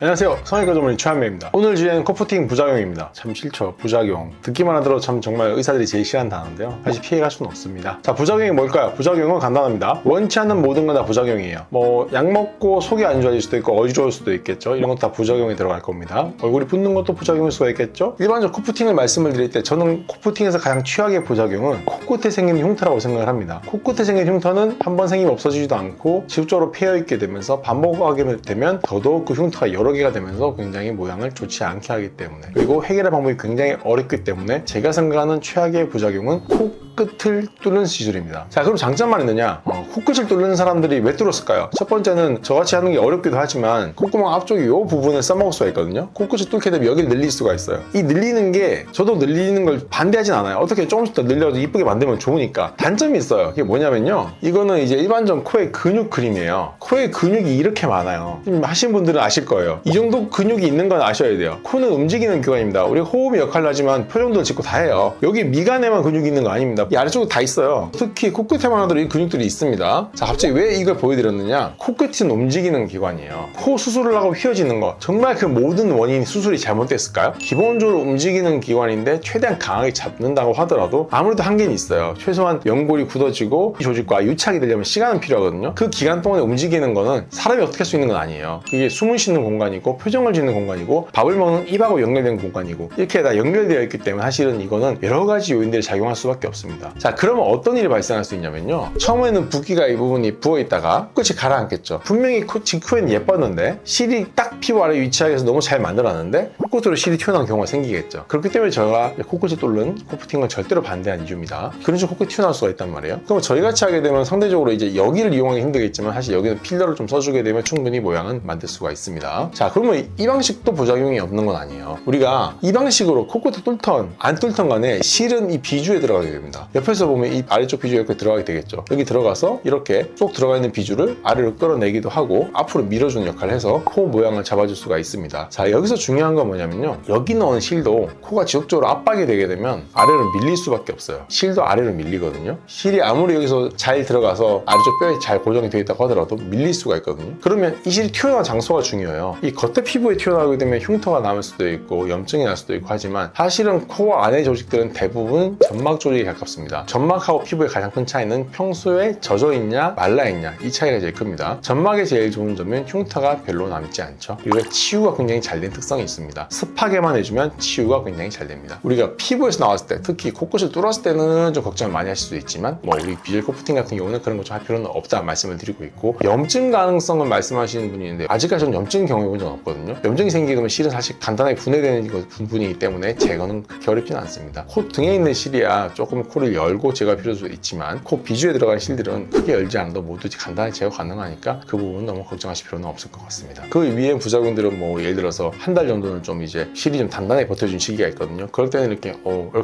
안녕하세요, 성형외과 전문의 최한배입니다. 오늘 주제는 코프팅 부작용입니다. 참 싫죠, 부작용. 듣기만 하더라도 참 정말 의사들이 제일 싫어하는 단어인데요, 사실 피해갈 수는 없습니다. 자, 부작용이 뭘까요? 부작용은 간단합니다. 원치 않는 모든 건 다 부작용이에요. 약 먹고 속이 안 좋아질 수도 있고 어지러울 수도 있겠죠. 이런 것도 다 부작용에 들어갈 겁니다. 얼굴이 붓는 것도 부작용일 수가 있겠죠. 일반적으로 코프팅을 말씀을 드릴 때 저는 코프팅에서 가장 최악의 부작용은 코끝에 생기는 흉터라고 생각을 합니다. 코끝에 생긴 흉터는 한 번 생기면 없어지지도 않고 지속적으로 패여있게 되면서 반복하게 되면 더더욱 그 흉터가 여러 개가 되면서 굉장히 모양을 좋지 않게 하기 때문에, 그리고 해결의 방법이 굉장히 어렵기 때문에 제가 생각하는 최악의 부작용은 코끝을 뚫는 시술입니다. 자, 그럼 장점만 있느냐? 코끝을 뚫는 사람들이 왜 뚫었을까요? 첫 번째는 저같이 하는 게 어렵기도 하지만 콧구멍 앞쪽 이 부분을 써먹을 수가 있거든요. 코끝을 뚫게 되면 여기를 늘릴 수가 있어요. 이 늘리는 게 저도 늘리는 걸 반대하진 않아요. 어떻게 조금씩 더 늘려서 이쁘게 만들면 좋으니까. 단점이 있어요. 그게 뭐냐면요, 이거는 이제 일반적 코의 근육 그림이에요. 코의 근육이 이렇게 많아요. 하신 분들은 아실 거예요. 이 정도 근육이 있는 건 아셔야 돼요. 코는 움직이는 기관입니다. 우리가 호흡이 역할을 하지만 표정도 짓고 다 해요. 여기 미간에만 근육이 있는 거 아닙니다. 이 아래쪽도 다 있어요. 특히 코끝에만 하더라도 이 근육들이 있습니다. 자, 갑자기 왜 이걸 보여드렸느냐? 코끝은 움직이는 기관이에요. 코 수술을 하고 휘어지는 거, 정말 그 모든 원인이 수술이 잘못됐을까요? 기본적으로 움직이는 기관인데 최대한 강하게 잡는다고 하더라도 아무래도 한계는 있어요. 최소한 연골이 굳어지고 이 조직과 유착이 되려면 시간은 필요하거든요. 그 기간 동안에 움직이는 거는 사람이 어떻게 할 수 있는 건 아니에요. 그게 숨을 쉬는 공간이고 표정을 짓는 공간이고 밥을 먹는 입하고 연결된 공간이고 이렇게 다 연결되어 있기 때문에 사실은 이거는 여러 가지 요인들이 작용할 수밖에 없습니다. 자, 그러면 어떤 일이 발생할 수 있냐면요, 처음에는 붓기가 이 부분이 부어있다가 끝이 가라앉겠죠. 분명히 직후에는 예뻤는데 실이 딱 피부 아래 위치하게 해서 너무 잘 만들어놨는데 코끝으로 실이 튀어나온 경우가 생기겠죠. 그렇기 때문에 제가 코끝을 뚫는 코프팅은 절대로 반대한 이유입니다. 그런 식으로 코끝이 튀어나올 수가 있단 말이에요. 그럼 저희 같이 하게 되면 상대적으로 이제 여기를 이용하기 힘들겠지만 사실 여기는 필러를 좀 써주게 되면 충분히 모양은 만들 수가 있습니다. 자, 그러면 이 방식도 부작용이 없는 건 아니에요. 우리가 이 방식으로 코끝을 뚫던 안 뚫던 간에 실은 이 비주에 들어가게 됩니다. 옆에서 보면 이 아래쪽 비주에 이렇게 들어가게 되겠죠. 여기 들어가서 이렇게 쏙 들어가 있는 비주를 아래로 끌어내기도 하고 앞으로 밀어주는 역할을 해서 코 모양을 잡아줄 수가 있습니다. 자, 여기서 중요한 건 뭐냐면요, 여기 넣은 실도 코가 지속적으로 압박이 되게 되면 아래로 밀릴 수밖에 없어요. 실도 아래로 밀리거든요. 실이 아무리 여기서 잘 들어가서 아래쪽 뼈에 잘 고정이 되어 있다고 하더라도 밀릴 수가 있거든요. 그러면 이 실이 튀어나온 장소가 중요해요. 이 겉에 피부에 튀어나오게 되면 흉터가 남을 수도 있고 염증이 날 수도 있고 하지만 사실은 코 안의 조직들은 대부분 점막 조직에 가깝습니다. 점막하고 피부의 가장 큰 차이는 평소에 젖어 있냐 말라 있냐, 이 차이가 제일 큽니다. 점막의 제일 좋은 점은 흉터가 별로 남지 않죠. 그리고 치유가 굉장히 잘 된 특성이 있습니다. 습하게만 해주면 치유가 굉장히 잘 됩니다. 우리가 피부에서 나왔을 때, 특히 코끝을 뚫었을 때는 좀 걱정을 많이 하실 수도 있지만 우리 비젤 코프팅 같은 경우는 그런 거 좀 할 필요는 없다 말씀을 드리고 있고, 염증 가능성을 말씀하시는 분이 있는데 아직까지 저는 염증 경험해 본 적은 없거든요. 염증이 생기게 되면 실은 사실 간단하게 분해되는 부분이기 때문에 제거는 그렇게 어렵지는 않습니다. 코 등에 있는 실이야 조금 코를 열고 제거할 필요도 있지만 코 비주에 들어간 실들은 크게 열지 않아도 모두 간단히 제거 가능하니까 그 부분은 너무 걱정하실 필요는 없을 것 같습니다. 그 위에 부작용들은 예를 들어서 한 달 정도는 좀 이제 실이 좀 단단하게 버텨준 시기가 있거든요. 그럴 때는 이렇게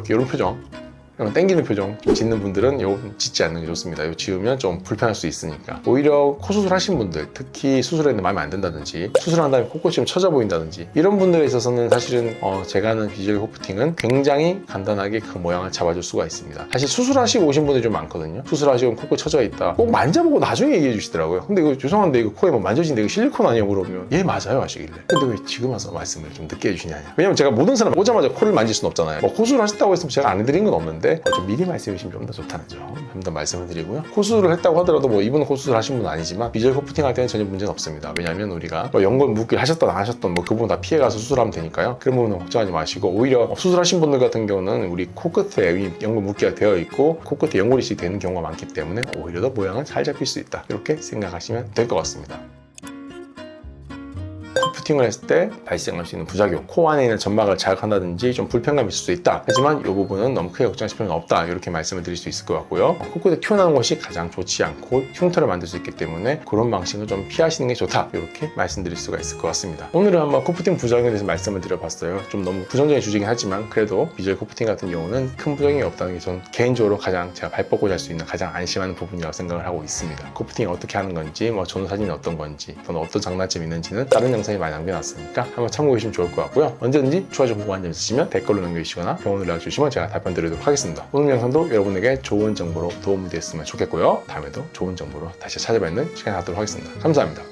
이런 표정, 땡기는 표정 좀 짓는 분들은 이거 짓지 않는 게 좋습니다. 이거 지으면 좀 불편할 수 있으니까. 오히려 코 수술하신 분들, 특히 수술했는데 마음에 안 든다든지 수술한 다음에 코끝이 좀 처져 보인다든지 이런 분들에 있어서는 사실은 제가 하는 비주얼 코프팅은 굉장히 간단하게 그 모양을 잡아줄 수가 있습니다. 사실 수술하시고 오신 분들이 좀 많거든요. 수술하시고 코끝 처져 있다, 꼭 만져보고 나중에 얘기해 주시더라고요. 근데 이거 죄송한데 이거 코에 만져지는데 이거 실리콘 아니에요? 물어보면 예 맞아요 하시길래, 근데 왜 지금 와서 말씀을 좀 늦게 해주시냐. 왜냐면 제가 모든 사람 오자마자 코를 만질 수는 없잖아요. 코술을 하셨다고 했으면 제가 안 해드린 건 없는데 좀 미리 말씀해 주시면 좀 더 좋다는 점 좀 더 말씀을 드리고요. 코수술을 했다고 하더라도 이분은 코수술 하신 분은 아니지만 비주얼 코프팅 할 때는 전혀 문제는 없습니다. 왜냐하면 우리가 연골 묶기를 하셨던 안 하셨던 그 부분 다 피해가서 수술하면 되니까요. 그런 부분은 걱정하지 마시고, 오히려 수술하신 분들 같은 경우는 우리 코끝에 연골 묶기가 되어 있고 코끝에 연골 이식이 되는 경우가 많기 때문에 오히려 더 모양은 잘 잡힐 수 있다, 이렇게 생각하시면 될 것 같습니다. 코프팅을 했을 때 발생할 수 있는 부작용, 코 안에 있는 점막을 자극한다든지 좀 불편감이 있을 수 있다, 하지만 이 부분은 너무 크게 걱정하실 필요는 없다, 이렇게 말씀을 드릴 수 있을 것 같고요. 코끝에 튀어나오는 것이 가장 좋지 않고 흉터를 만들 수 있기 때문에 그런 방식은 좀 피하시는 게 좋다, 이렇게 말씀드릴 수가 있을 것 같습니다. 오늘은 한번 코프팅 부작용에 대해서 말씀을 드려봤어요. 좀 너무 부정적인 주제긴 하지만 그래도 비주얼 코프팅 같은 경우는 큰 부작용이 없다는 게 전 개인적으로 가장 제가 발 뻗고 잘 수 있는 가장 안심하는 부분이라고 생각을 하고 있습니다. 코프팅이 어떻게 하는 건지, 전후 사진이 어떤 건지, 또는 어떤 장단점이 있는지는 다른 영상에 많이 남겨놨으니까 한번 참고해 주시면 좋을 것 같고요. 언제든지 추가적으로 궁금한 점 있으시면 댓글로 남겨주시거나 병원으로 연락주시면 제가 답변 드리도록 하겠습니다. 오늘 영상도 여러분에게 좋은 정보로 도움이 됐으면 좋겠고요. 다음에도 좋은 정보로 다시 찾아뵙는 시간 갖도록 하겠습니다. 감사합니다.